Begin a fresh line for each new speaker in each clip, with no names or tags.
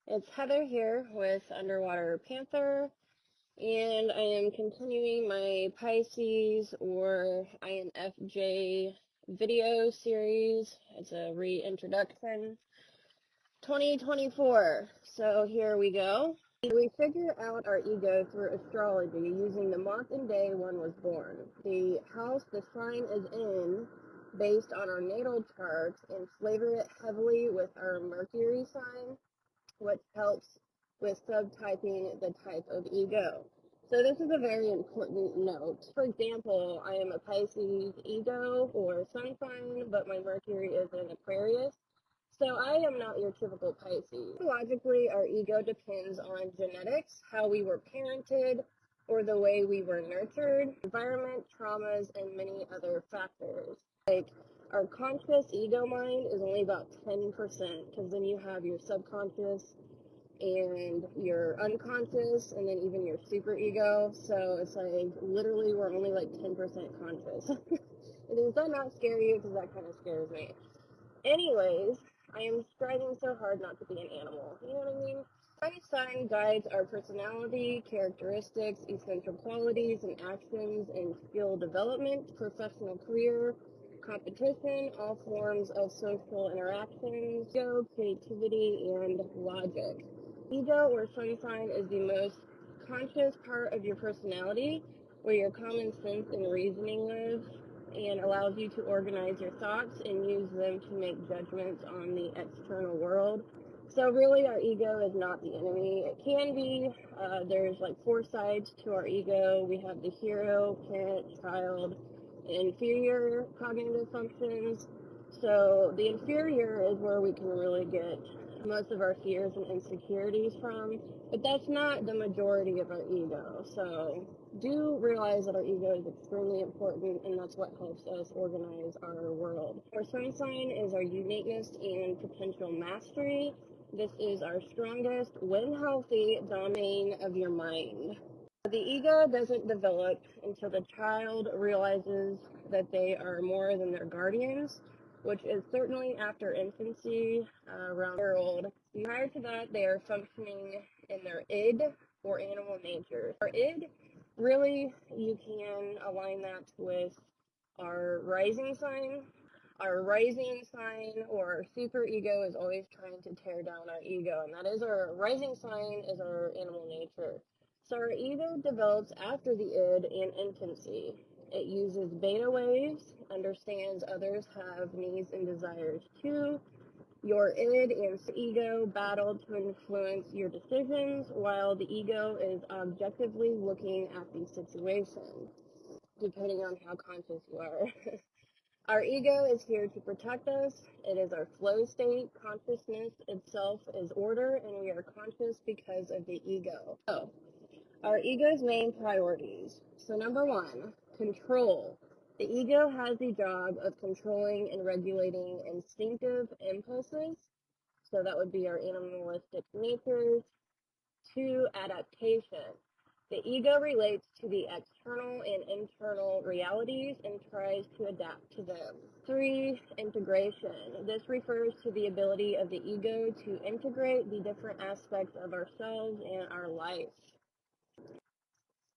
It's Heather here with Underwater Panther, and I am continuing my Pisces or INFJ video series. It's a reintroduction 2024. So here we go. We figure out our ego through astrology using the month and day one was born, the house the sign is in based on our natal chart, and flavor it heavily with our Mercury sign, which helps with subtyping the type of ego. So this is a very important note. For example, I am a Pisces ego or sun sign, but my Mercury is in Aquarius. So I am not your typical Pisces. Logically, our ego depends on genetics, how we were parented, or the way we were nurtured, environment, traumas, and many other factors. Like, our conscious ego mind is only about 10%, because then you have your subconscious and your unconscious, and then even your super ego. So it's like, literally, we're only like 10% conscious. And does that not scare you? Because that kind of scares me. Anyways, I am striving so hard not to be an animal. You know what I mean? My sign guides our personality, characteristics, essential qualities, and actions in skill development, professional career, competition, all forms of social interactions, ego, creativity, and logic. Ego or sun sign is the most conscious part of your personality, where your common sense and reasoning live, and allows you to organize your thoughts and use them to make judgments on the external world. So really, our ego is not the enemy. It can be. There's like four sides to our ego. We have the hero, parent, child, and inferior cognitive functions. So the inferior is where we can really get most of our fears and insecurities from, but that's not the majority of our ego. So do realize that our ego is extremely important, and that's what helps us organize our world. Our sun sign is our uniqueness and potential mastery. This is our strongest, when healthy, domain of your mind. The ego doesn't develop until the child realizes that they are more than their guardians, which is certainly after infancy, around a year old. Prior to that, they are functioning in their id, or animal nature. Our id, really, you can align that with our rising sign. Our rising sign or our super ego is always trying to tear down our ego, and that is our rising sign is our animal nature. So our ego develops after the id in infancy. It uses beta waves, understands others have needs and desires too. Your id and ego battle to influence your decisions, while the ego is objectively looking at the situation, depending on how conscious you are. Our ego is here to protect us. It is our flow state. Consciousness itself is order, and we are conscious because of the ego. So, our ego's main priorities. So number one, control. The ego has the job of controlling and regulating instinctive impulses. So that would be our animalistic natures. Two, adaptation. The ego relates to the external and internal realities and tries to adapt to them. Three, integration. This refers to the ability of the ego to integrate the different aspects of ourselves and our life.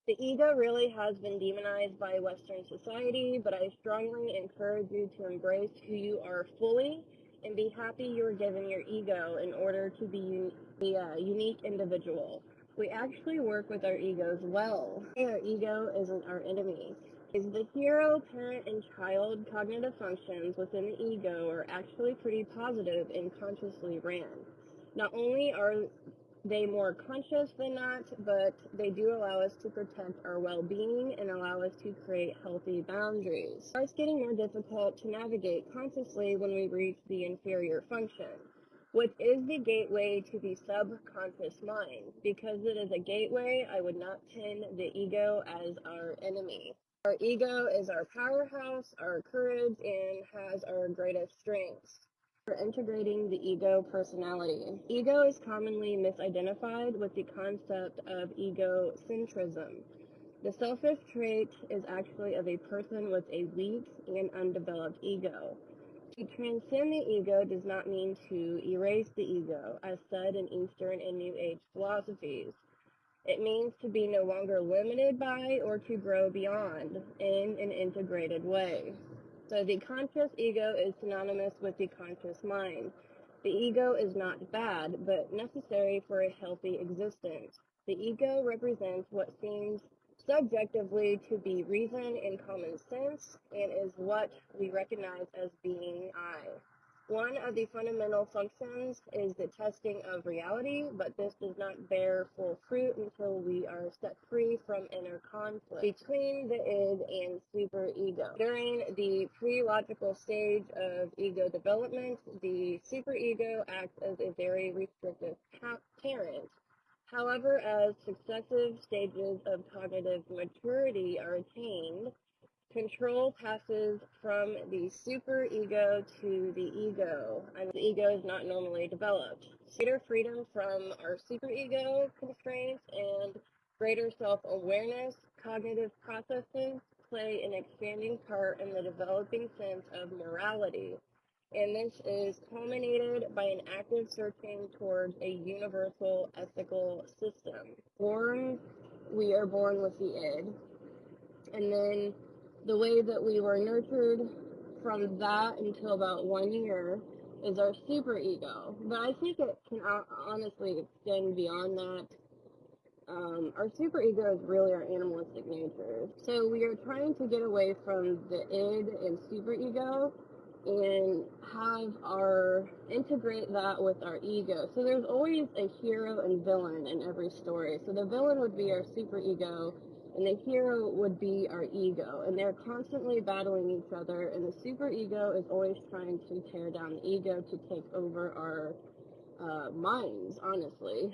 The ego really has been demonized by Western society, but I strongly encourage you to embrace who you are fully and be happy you were given your ego in order to be a unique individual. We actually work with our egos well. Our ego isn't our enemy. Is the hero, parent, and child cognitive functions within the ego are actually pretty positive and consciously ran. Not only are they more conscious than not, but they do allow us to protect our well-being and allow us to create healthy boundaries. It's getting more difficult to navigate consciously when we reach the inferior function, which is the gateway to the subconscious mind. Because it is a gateway, I would not pin the ego as our enemy. Our ego is our powerhouse, our courage, and has our greatest strengths. For integrating the ego personality. Ego is commonly misidentified with the concept of egocentrism. The selfish trait is actually of a person with a weak and undeveloped ego. To transcend the ego does not mean to erase the ego, as said in Eastern and New Age philosophies. It means to be no longer limited by or to grow beyond in an integrated way. So the conscious ego is synonymous with the conscious mind. The ego is not bad, but necessary for a healthy existence. The ego represents what seems subjectively to be reason and common sense, and is what we recognize as being I. One of the fundamental functions is the testing of reality, but this does not bear full fruit until we are set free from inner conflict between the id and superego. During the pre-logical stage of ego development, the superego acts as a very restrictive parent. However, as successive stages of cognitive maturity are attained, control passes from the superego to the ego, and the ego is not normally developed. Greater freedom from our superego constraints and greater self-awareness, cognitive processes play an expanding part in the developing sense of morality, and this is culminated by an active searching towards a universal ethical system. We are born with the id, and then the way that we were nurtured from that until about 1 year is our superego. But I think it can honestly extend beyond that. Our superego is really our animalistic nature. So we are trying to get away from the id and superego and integrate that with our ego. So there's always a hero and villain in every story. So the villain would be our superego, and the hero would be our ego, and they're constantly battling each other, and the superego is always trying to tear down the ego to take over our minds, honestly.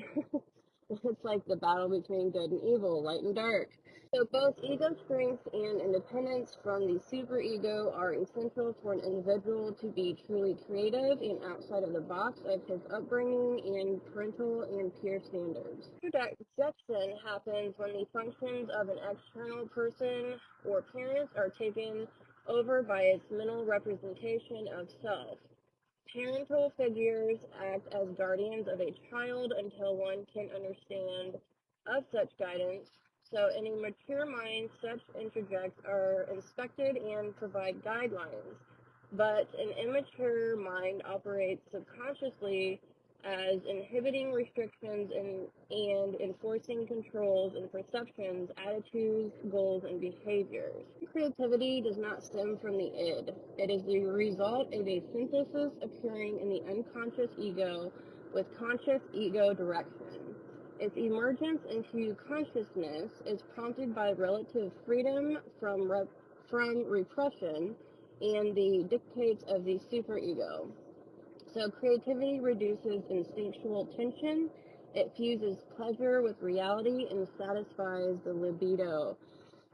It's like the battle between good and evil, light and dark. So both ego strength and independence from the superego are essential for an individual to be truly creative and outside of the box of his upbringing and parental and peer standards. Projection happens when the functions of an external person or parent are taken over by its mental representation of self. Parental figures act as guardians of a child until one can understand of such guidance. So in a mature mind, such interjects are inspected and provide guidelines. But an immature mind operates subconsciously as inhibiting restrictions and enforcing controls and perceptions, attitudes, goals, and behaviors. Creativity does not stem from the id. It is the result of a synthesis occurring in the unconscious ego with conscious ego direction. Its emergence into consciousness is prompted by relative freedom from repression and the dictates of the superego. So creativity reduces instinctual tension, it fuses pleasure with reality, and satisfies the libido.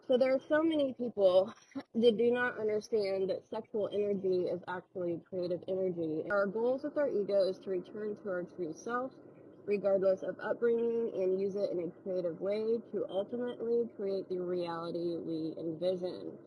So there are so many people that do not understand that sexual energy is actually creative energy. Our goals with our ego is to return to our true self, regardless of upbringing, and use it in a creative way to ultimately create the reality we envision.